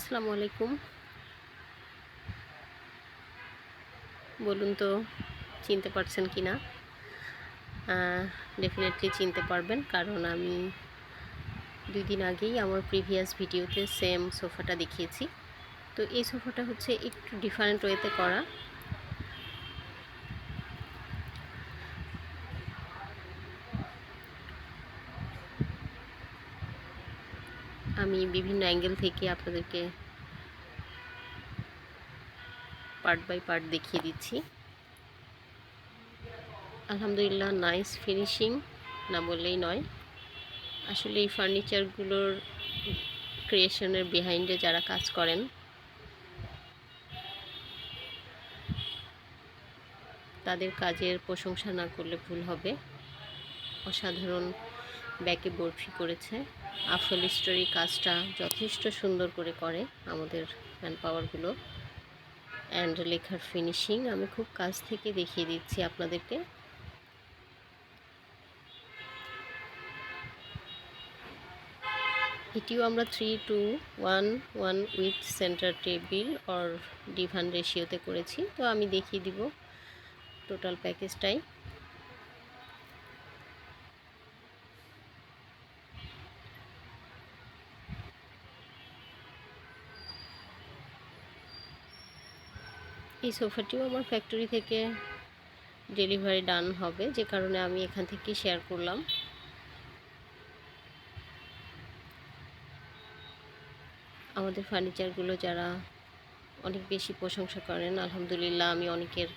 আসসালামু আলাইকুম। বলুন তো চিনতে পারছেন কি না? ডেফিনেটলি চিনতে পারবেন, কারণ আমি 2 দিন আগেই আমার প্রিভিয়াস ভিডিওতে সেম সোফাটা দেখিয়েছি। তো এই সোফাটা হচ্ছে একটু ডিফারেন্ট ওয়েতে করা। আমি বিভিন্ন অ্যাঙ্গেল থেকে আপনাদেরকে পার্ট বাই পার্ট দেখিয়ে দিচ্ছি। আলহামদুলিল্লাহ, নাইস ফিনিশিং না বললেই নয়। আসলে এই ফার্নিচারগুলোর ক্রিয়েশনের বিহাইন্ডে যারা কাজ করেন তাদের কাজের প্রশংসা না করলে ভুল হবে। অসাধারণ ব্যাকে বরফি করেছে। আফল স্টোরি কাজটা যথেষ্ট সুন্দর করে আমাদের ম্যান পাওয়ারগুলো। অ্যান্ড লেখার ফিনিশিং আমি খুব কাছ থেকে দেখিয়ে দিচ্ছি আপনাদেরকে। এটিও আমরা 3:1:1 with centre table or divan রেশিওতে করেছি। তো আমি দেখিয়ে দিব টোটাল প্যাকেজটাই। এই সোফাটিও আমার ফ্যাক্টরি থেকে ডেলিভারি ডান হবে, যে কারণে আমি এখান থেকে শেয়ার করলাম। আমাদের ফার্নিচারগুলো যারা অনেক বেশি প্রশংসা করেন, আলহামদুলিল্লাহ, আমি অনেকের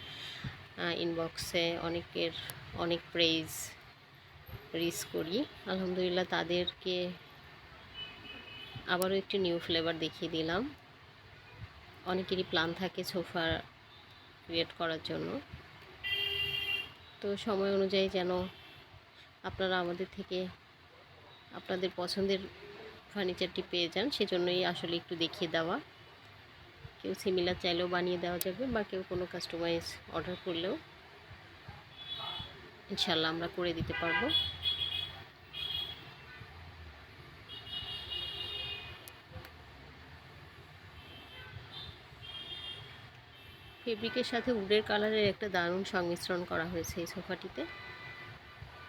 ইনবক্সে অনেক প্রেইজ রিস করি। আলহামদুলিল্লাহ, তাদেরকে আবারও একটি নিউ ফ্লেভার দেখিয়ে দিলাম। অনেকেরই প্ল্যান থাকে সোফা ক্রিয়েট করার জন্য, তো সময় অনুযায়ী যেন আপনারা আমাদের থেকে আপনাদের পছন্দের ফার্নিচারটি পেয়ে যান, সেজন্যই আসলে একটু দেখিয়ে দেওয়া। কেউ সিমিলার চাইলেও বানিয়ে দেওয়া যাবে, বা কেউ কোনো কাস্টমাইজ অর্ডার করলেও ইনশাল্লাহ আমরা করে দিতে পারবো। ফেব্রিকের সাথে উডের কালারের একটা দারুণ সংমিশ্রণ করা হয়েছে এই সোফাটিতে।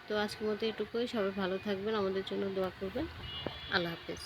তো আজকের মতো এটুকুই। সবাই ভালো থাকবেন, আমাদের জন্য দোয়া করবেন। আল্লাহ হাফেজ।